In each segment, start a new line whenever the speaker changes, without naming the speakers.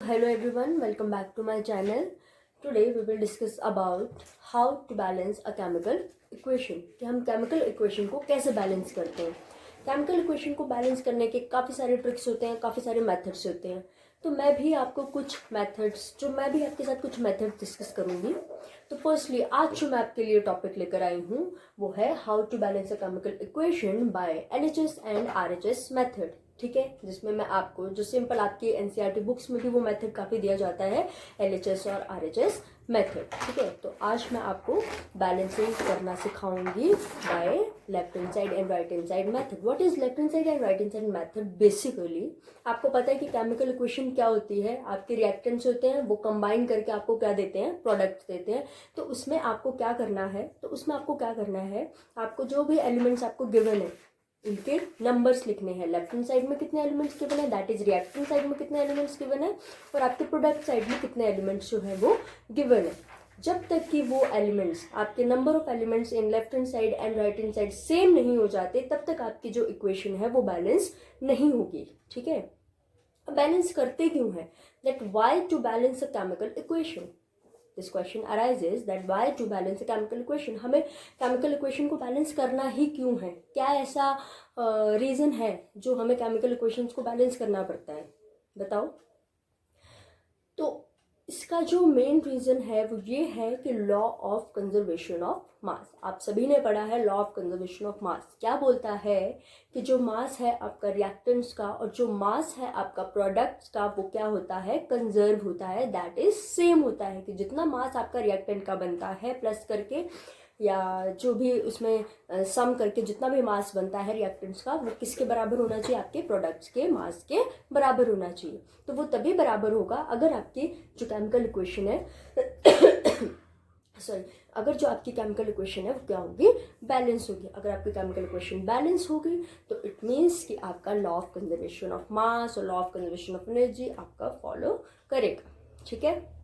hello everyone, welcome back to my channel. Today we will discuss about how to balance a chemical equation. कि हम chemical equation को कैसे balance करते हैं. Chemical equation को balance करने के काफ़ी सारे ट्रिक्स होते हैं, काफ़ी सारे मेथड्स होते हैं. तो मैं भी आपको कुछ मेथड्स मैं भी आपके साथ कुछ मेथड्स डिस्कस करूँगी. तो फर्स्टली आज जो मैं आपके लिए टॉपिक लेकर आई हूँ वो है how to balance a chemical equation by LHS and RHS method. ठीक है, जिसमें मैं आपको जो सिंपल आपकी एनसीईआरटी बुक्स में भी वो मेथड काफ़ी दिया जाता है, एलएचएस और आरएचएस मेथड. ठीक है, तो आज मैं आपको बैलेंसिंग करना सिखाऊंगी by left hand side and right hand side method. What is left hand side and right hand side method? Basically आपको पता है कि केमिकल इक्वेशन क्या होती है. आपके रिएक्टेंट्स होते हैं, वो कंबाइन करके आपको क्या देते हैं, प्रोडक्ट देते हैं. तो उसमें आपको क्या करना है, आपको जो भी एलिमेंट्स आपको गिवन है इनके नंबर्स लिखने हैं. लेफ्ट हैंड साइड में कितने एलिमेंट्स गिवन है, दैट इज रिएक्टेंट साइड में कितने एलिमेंट्स गिवन है, और आपके प्रोडक्ट साइड में कितने एलिमेंट्स जो है वो गिवन है. जब तक कि वो एलिमेंट्स आपके number of elements in left hand side and right hand side same नहीं हो जाते, तब तक आपकी जो इक्वेशन है वो बैलेंस नहीं होगी. ठीक है, बैलेंस करते क्यों है, that why to balance a chemical equation. This question arises that why to balance a chemical equation. हमें केमिकल इक्वेशन को बैलेंस करना ही क्यों है, क्या ऐसा रीज़न है जो हमें केमिकल इक्वेशंस को बैलेंस करना पड़ता है, बताओ. तो इसका जो मेन रीज़न है वो ये है कि लॉ ऑफ कंजर्वेशन ऑफ मास. आप सभी ने पढ़ा है लॉ ऑफ कंजर्वेशन ऑफ मास. क्या बोलता है कि जो मास है आपका रिएक्टेंट्स का और जो मास है आपका प्रोडक्ट्स का, वो क्या होता है, कंजर्व होता है. दैट इज सेम होता है कि जितना मास आपका रिएक्टेंट का बनता है प्लस करके या जो भी उसमें सम करके जितना भी मास बनता है रिएक्टेंट्स का, वो किसके बराबर होना चाहिए, आपके प्रोडक्ट्स के मास के बराबर होना चाहिए. तो वो तभी बराबर होगा अगर आपकी जो केमिकल इक्वेशन है अगर जो आपकी केमिकल इक्वेशन है वो क्या होगी, बैलेंस होगी. अगर आपकी केमिकल इक्वेशन बैलेंस होगी तो इट मीन्स कि आपका law of conservation of mass और law of conservation of energy आपका फॉलो करेगा. ठीक है,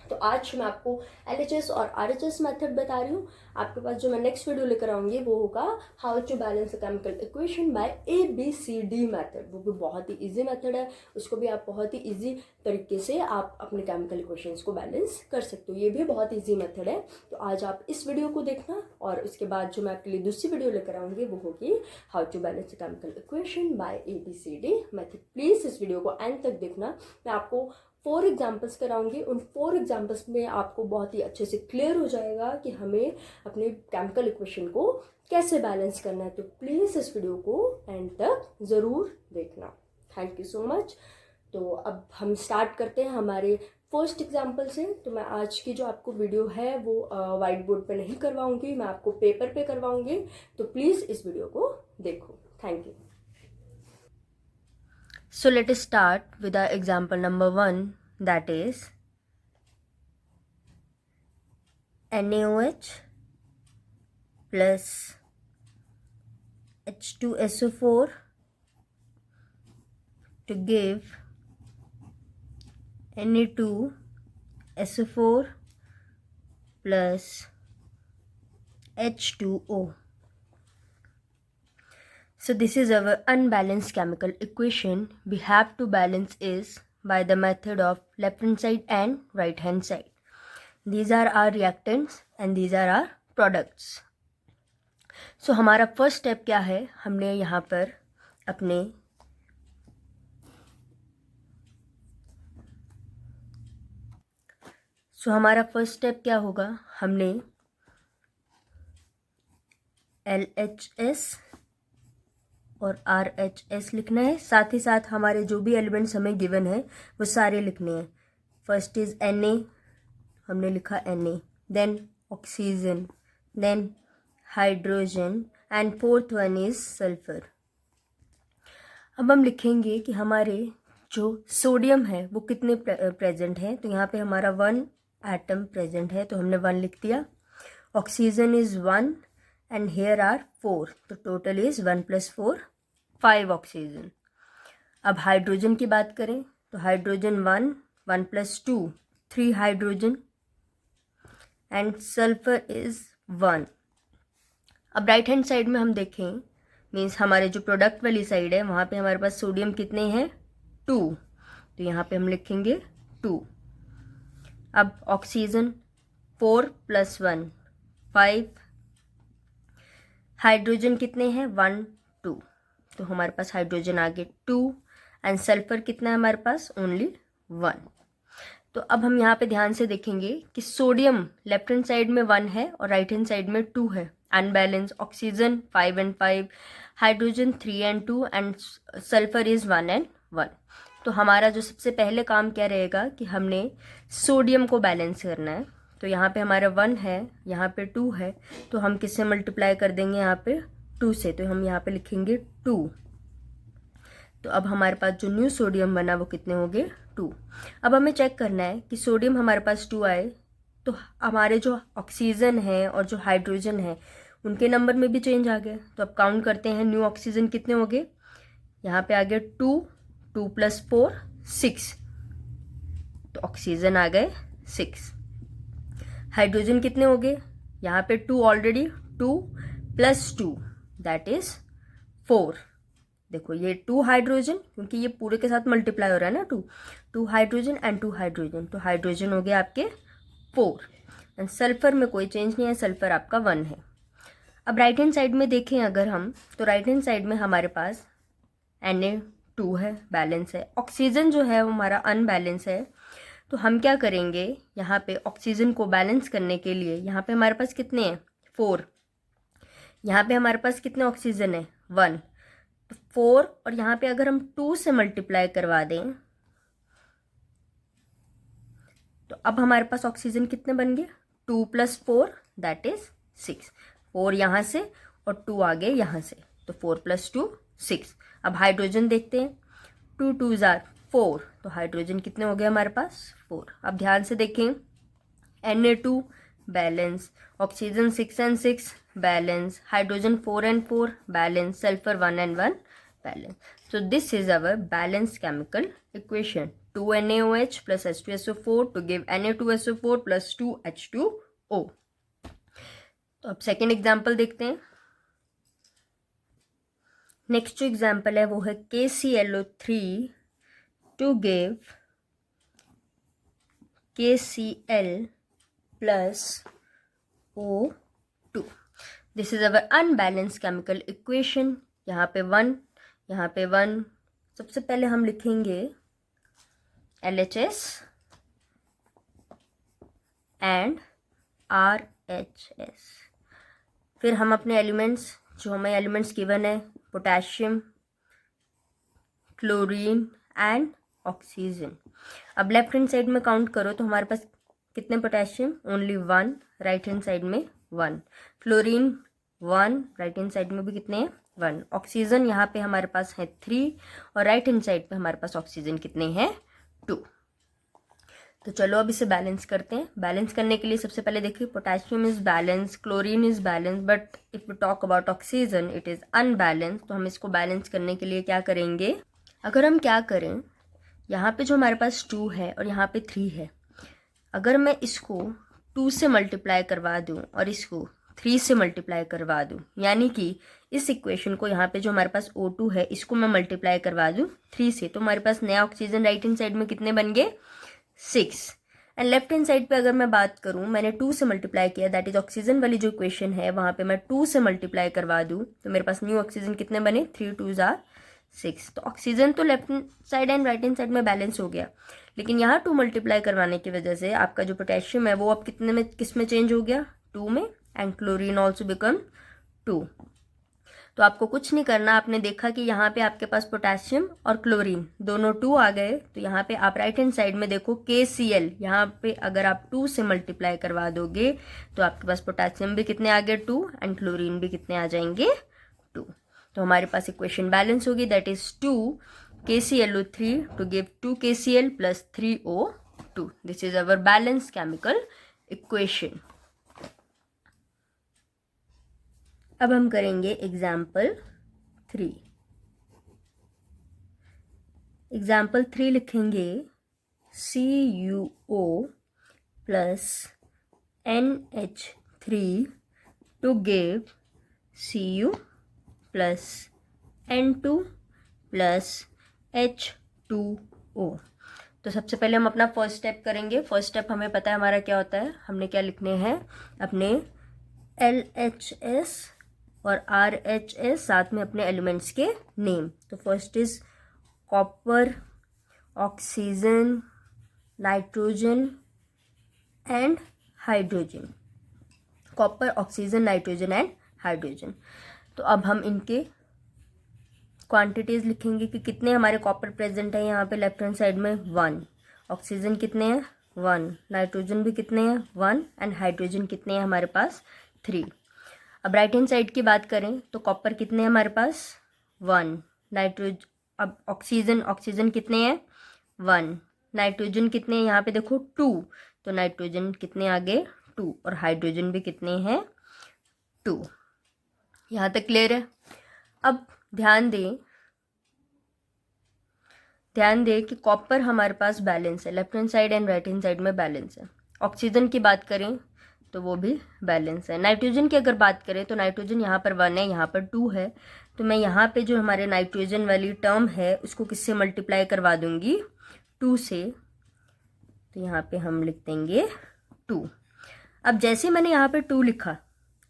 तो आज मैं आपको एलएचएस और आरएचएस मेथड बता रही हूँ. आपके पास जो मैं नेक्स्ट वीडियो लेकर आऊँगी वो होगा how to balance a chemical equation by ABCD method. वो भी बहुत ही इजी मेथड है, उसको भी आप बहुत ही इजी तरीके से आप अपने केमिकल इक्वेशंस को बैलेंस कर सकते हो. ये भी बहुत इजी मेथड है. तो आज आप इस वीडियो को देखना और उसके बाद जो मैं आपके लिए दूसरी वीडियो लेकर आऊँगी वो होगी how to balance a chemical equation by ABCD method. Please इस वीडियो को एंड तक देखना. मैं आपको 4 एग्जाम्पल्स कराऊंगी. उन 4 एग्जाम्पल्स में आपको बहुत ही अच्छे से क्लियर हो जाएगा कि हमें अपने केमिकल इक्वेशन को कैसे बैलेंस करना है. तो प्लीज़ इस वीडियो को एंड तक ज़रूर देखना. Thank you so much. तो अब हम स्टार्ट करते हैं हमारे फर्स्ट एग्जाम्पल से. तो मैं आज की जो आपको वीडियो है वो वाइट बोर्ड पे नहीं करवाऊंगी, मैं आपको पेपर पे करवाऊंगी. तो प्लीज़ इस वीडियो को देखो. Thank you. So let us start with our example number 1, that is NaOH plus H2SO4 to give Na2SO4 plus H2O. So this is our unbalanced chemical equation. We have to balance is by the method of left hand side and right hand side. These are our reactants and these are our products. So हमारा first step क्या है, हमने यहाँ पर अपने हमारा first step क्या होगा, हमने LHS और RHS लिखना है. साथ ही साथ हमारे जो भी एलिमेंट्स हमें गिवन है वो सारे लिखने हैं. फर्स्ट इज Na, हमने लिखा Na, then oxygen, then hydrogen and fourth one is sulphur. अब हम लिखेंगे कि हमारे जो सोडियम है वो कितने प्रेजेंट हैं. तो यहाँ पे हमारा 1 एटम प्रेजेंट है, तो हमने 1 लिख दिया. Oxygen is 1 and here are 4, तो टोटल इज 1 + 4 5 ऑक्सीजन. अब हाइड्रोजन की बात करें तो hydrogen 1 + 2 3 hydrogen and sulphur is 1. अब राइट हैंड साइड में हम देखें, मीन्स हमारे जो प्रोडक्ट वाली साइड है वहाँ पे हमारे पास सोडियम कितने हैं, 2. तो यहाँ पे हम लिखेंगे 2। अब ऑक्सीजन 4 + 1 5, हाइड्रोजन कितने हैं 1 2, तो हमारे पास हाइड्रोजन आ गए 2 एंड सल्फर कितना है हमारे पास ओनली 1। तो अब हम यहाँ पे ध्यान से देखेंगे कि सोडियम लेफ्ट हैंड साइड में 1 है और राइट हैंड साइड में 2 है, unbalance. Oxygen 5 and 5, hydrogen 3 and 2 and sulphur is 1 and 1। तो हमारा जो सबसे पहले काम क्या रहेगा कि हमने सोडियम को बैलेंस करना है। तो यहाँ पे हमारा 1 है, यहाँ पे 2 है, तो हम किससे मल्टीप्लाई कर देंगे यहाँ पे 2 से, तो हम यहाँ पे लिखेंगे 2। तो अब हमारे पास जो न्यू सोडियम बना वो कितने हो गए 2। अब हमें चेक करना है कि सोडियम हमारे पास 2 आए तो हमारे जो ऑक्सीजन है और जो हाइड्रोजन है उनके नंबर में भी चेंज आ गया। तो अब काउंट करते हैं, न्यू ऑक्सीजन कितने हो गए, यहाँ पे आ गए 2, 2 + 4 6, तो ऑक्सीजन आ गए 6। हाइड्रोजन कितने हो गए, यहाँ पे 2 ऑलरेडी, 2 + 2 दैट इज 4। देखो ये 2 हाइड्रोजन, क्योंकि ये पूरे के साथ मल्टीप्लाई हो रहा है ना, 2 हाइड्रोजन एंड 2 हाइड्रोजन, तो हाइड्रोजन हो गया आपके 4 एंड सल्फर में कोई चेंज नहीं है, सल्फर आपका 1 है। अब राइट हैंड साइड में देखें अगर हम, तो राइट हैंड साइड में हमारे पास Na2 है, बैलेंस है। ऑक्सीजन जो है वो हमारा अनबैलेंस है, तो हम क्या करेंगे, यहाँ पे ऑक्सीजन को बैलेंस करने के लिए यहाँ पे हमारे पास कितने हैं 4, यहाँ पे हमारे पास कितने ऑक्सीजन है 1, 4 और यहाँ पे अगर हम 2 से मल्टीप्लाई करवा दें तो अब हमारे पास ऑक्सीजन कितने बन गए 2 + 4 दैट इज 6। 4 यहाँ से और 2 आ गए यहाँ से, तो 4 + 2 6। अब हाइड्रोजन देखते हैं, 2 2s are 4, तो हाइड्रोजन कितने हो गए हमारे पास 4। अब ध्यान से देखें, Na2 balance, oxygen 6 and 6 balance, hydrogen 4 and 4 balance, sulphur 1 and 1 balance. So this is our balanced chemical equation, 2NaOH plus H2SO4 to give Na2SO4 plus 2H2O। तो अब सेकेंड एग्जाम्पल देखते हैं। नेक्स्ट जो एग्जाम्पल है वो है KClO3 to give KCl plus O2। This is our unbalance chemical equation. यहाँ पे 1, यहाँ पे 1। सबसे पहले हम लिखेंगे LHS एंड RHS। फिर हम अपने एलिमेंट्स, जो हमें एलिमेंट्स गिवन है, पोटेशियम, क्लोरीन एंड ऑक्सीजन। अब लेफ्ट हैंड साइड में काउंट करो तो हमारे पास कितने potassium, only 1, right hand side में 1, क्लोरीन 1, राइट हैंड साइड में भी कितने हैं 1, ऑक्सीजन यहाँ पे हमारे पास है 3 और राइट हैंड साइड पे हमारे पास ऑक्सीजन कितने हैं 2। तो चलो अब इसे बैलेंस करते हैं। बैलेंस करने के लिए सबसे पहले देखिए, potassium is balance, chlorine is balance, but if we talk about oxygen it is unbalance. तो हम इसको बैलेंस करने के लिए क्या करेंगे, अगर हम क्या करें, यहाँ पे जो हमारे पास 2 है और यहाँ पे 3 है, अगर मैं इसको 2 से मल्टीप्लाई करवा दूँ और इसको 3 से मल्टीप्लाई करवा दूँ, यानी कि इस इक्वेशन को यहाँ पे जो हमारे पास O2 है इसको मैं मल्टीप्लाई करवा दूँ 3 से, तो हमारे पास नया ऑक्सीजन राइट हैंड साइड में कितने बन गए 6। एंड लेफ्ट हैंड साइड पे अगर मैं बात करूँ, मैंने 2 से मल्टीप्लाई किया, दैट इज ऑक्सीजन वाली जो इक्वेशन है वहाँ पे मैं 2 से मल्टीप्लाई करवा दूँ तो मेरे पास न्यू ऑक्सीजन कितने बने 3 2s are 6। तो ऑक्सीजन तो left hand side and right hand side में बैलेंस हो गया, लेकिन यहाँ 2 मल्टीप्लाई करवाने की वजह से आपका जो पोटेशियम है वो अब कितने में, किस में चेंज हो गया 2 में, एंड क्लोरीन ऑल्सो बिकम 2। तो आपको कुछ नहीं करना, आपने देखा कि यहाँ पे आपके पास पोटेशियम और क्लोरीन दोनों 2 आ गए, तो यहाँ पे आप राइट हैंड साइड में देखो KCl, यहाँ पे अगर आप 2 से मल्टीप्लाई करवा दोगे तो आपके पास पोटेशियम भी कितने आ गए 2 एंड क्लोरीन भी कितने आ जाएंगे 2। तो हमारे पास इक्वेशन बैलेंस होगी, that is 2 KClO3 to give 2 KCl plus 3O2। This is our balance chemical equation. अब हम करेंगे एग्जाम्पल 3। एग्जाम्पल 3 लिखेंगे CuO plus NH3 to give Cu plus N2 plus H2O। तो सबसे पहले हम अपना फर्स्ट स्टेप करेंगे। फर्स्ट स्टेप हमें पता है हमारा क्या होता है, हमने क्या लिखने हैं अपने LHS और RHS, साथ में अपने एलिमेंट्स के नेम। तो first is copper, oxygen, nitrogen and hydrogen. Copper, oxygen, nitrogen and hydrogen. तो अब हम इनके क्वांटिटीज लिखेंगे कि कितने हमारे कॉपर प्रेजेंट है यहाँ पे लेफ्ट हैंड साइड में 1, ऑक्सीजन कितने हैं 1, नाइट्रोजन भी कितने हैं 1 एंड हाइड्रोजन कितने हैं हमारे पास 3। अब राइट हैंड साइड की बात करें तो कॉपर कितने हैं हमारे पास 1, नाइट्रोजन, अब ऑक्सीजन कितने हैं 1, नाइट्रोजन कितने हैं यहाँ पे देखो 2, तो नाइट्रोजन कितने आगे 2 और हाइड्रोजन भी कितने हैं 2। यहाँ तक क्लियर है। अब ध्यान दें कि कॉपर हमारे पास बैलेंस है, left hand side and right hand side में बैलेंस है। ऑक्सीजन की बात करें तो वो भी बैलेंस है। नाइट्रोजन की अगर बात करें तो नाइट्रोजन यहाँ पर 1 है, यहाँ पर 2 है, तो मैं यहाँ पे जो हमारे नाइट्रोजन वाली टर्म है उसको किससे मल्टीप्लाई करवा दूंगी 2 से, तो यहाँ पे हम लिख देंगे 2। अब जैसे मैंने यहाँ पे 2 लिखा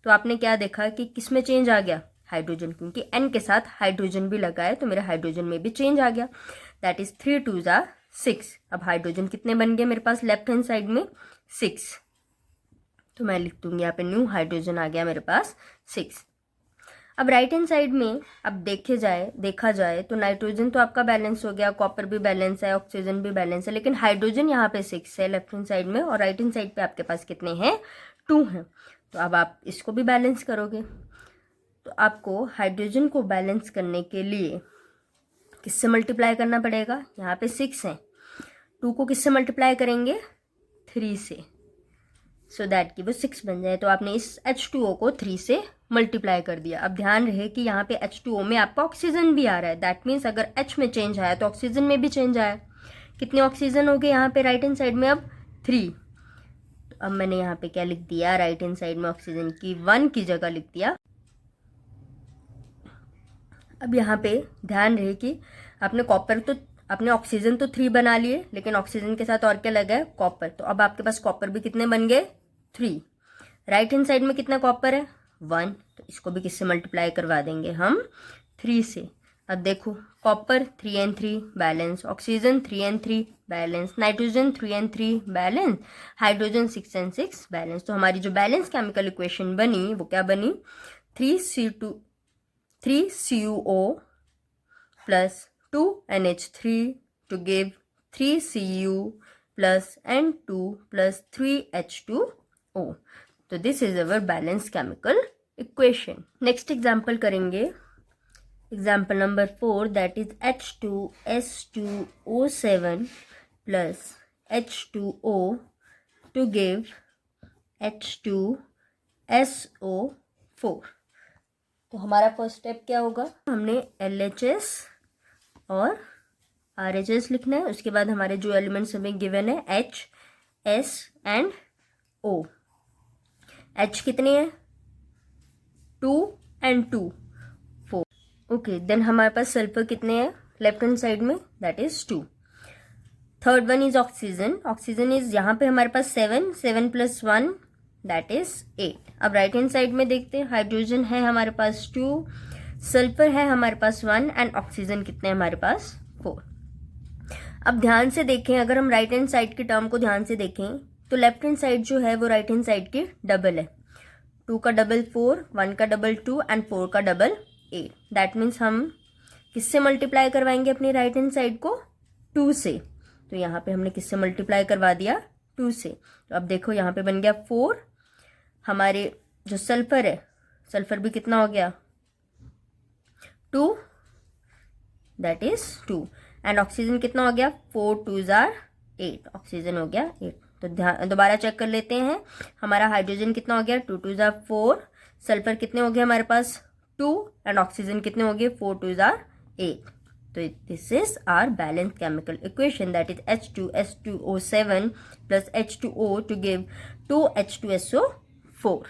तो आपने क्या देखा कि किस में चेंज आ गया, हाइड्रोजन, क्योंकि N के साथ हाइड्रोजन भी लगा है तो मेरे हाइड्रोजन में भी चेंज आ गया। That is 3 2 6। अब हाइड्रोजन कितने बन गए मेरे पास लेफ्ट हैंड साइड में 6, तो मैं लिख दूंगी यहाँ पे न्यू हाइड्रोजन आ गया मेरे पास 6। अब राइट हैंड साइड में अब देखा जाए तो नाइट्रोजन तो आपका बैलेंस हो गया, कॉपर भी बैलेंस है, ऑक्सीजन भी बैलेंस है, लेकिन हाइड्रोजन यहाँ पे 6 है लेफ्ट हैंड साइड में और राइट हैंड साइड पे आपके पास कितने हैं 2 हैं। तो अब आप इसको भी बैलेंस करोगे तो आपको हाइड्रोजन को बैलेंस करने के लिए किससे मल्टीप्लाई करना पड़ेगा, यहाँ पे 6 है, 2 को किससे मल्टीप्लाई करेंगे 3 से, सो दैट कि वो 6 बन जाए। तो आपने इस H2O को 3 से मल्टीप्लाई कर दिया। अब ध्यान रहे कि यहाँ पे H2O में आपका ऑक्सीजन भी आ रहा है, दैट मीन्स अगर H में चेंज आया तो ऑक्सीजन में भी चेंज आया। कितने ऑक्सीजन हो गए यहाँ पे राइट हैंड साइड में अब 3। तो अब मैंने यहाँ पे क्या लिख दिया, राइट हैंड साइड में ऑक्सीजन की 1 की जगह लिख दिया। अब यहाँ पे ध्यान रहे कि आपने ऑक्सीजन तो 3 बना लिए, लेकिन ऑक्सीजन के साथ और क्या लगा है कॉपर, तो अब आपके पास कॉपर भी कितने बन गए 3। राइट हैंड साइड में कितना कॉपर है 1, तो इसको भी किससे मल्टीप्लाई करवा देंगे हम 3 से। अब देखो copper 3 and 3 balance, oxygen 3 and 3 balance, nitrogen 3 and 3 balance, hydrogen 6 and 6 balance. तो हमारी जो बैलेंस केमिकल इक्वेशन बनी वो क्या बनी 3CuO plus 2NH3 to give 3Cu plus N2 plus 3H2O. तो this is our balance chemical equation. Next example करेंगे, example number 4, that is H2S2O7 plus H2O to give H2SO4। तो हमारा first step क्या होगा, हमने LHS और RHS लिखना है। उसके बाद हमारे जो एलिमेंट्स हमें गिवन है H, S and O। H कितने हैं 2 and 2 4। ओके, देन हमारे पास सल्फर कितने हैं लेफ्ट हैंड साइड में, that is 2। Third one is oxygen is यहाँ पे हमारे पास 7 plus 1 दैट इज 8। अब राइट हैंड साइड में देखते हैं, हाइड्रोजन है हमारे पास 2, सल्फर है हमारे पास 1 एंड ऑक्सीजन कितने हैं हमारे पास 4। अब ध्यान से देखें, अगर हम राइट हैंड साइड की टर्म को ध्यान से देखें तो लेफ्ट हैंड साइड जो है वो राइट हैंड साइड की डबल है। 2 का डबल 4, 1 का डबल 2 एंड 4 का डबल 8। दैट मीन्स हम किससे मल्टीप्लाई करवाएंगे अपनी राइट हैंड साइड को 2 से। तो यहाँ पे हमने किससे मल्टीप्लाई करवा दिया 2 से। तो अब देखो यहाँ पे बन गया 4। हमारे जो सल्फर है, सल्फर भी कितना हो गया 2, दैट इज 2 एंड ऑक्सीजन कितना हो गया 4 2 8, ऑक्सीजन हो गया 8। तो दोबारा चेक कर लेते हैं, हमारा हाइड्रोजन कितना हो गया 2 2 4, सल्फर कितने हो गए हमारे पास 2 एंड ऑक्सीजन कितने हो गए 4 2 8। तो this is our balance chemical equation, that is H2S2O7 plus H2O to give 2H2SO4।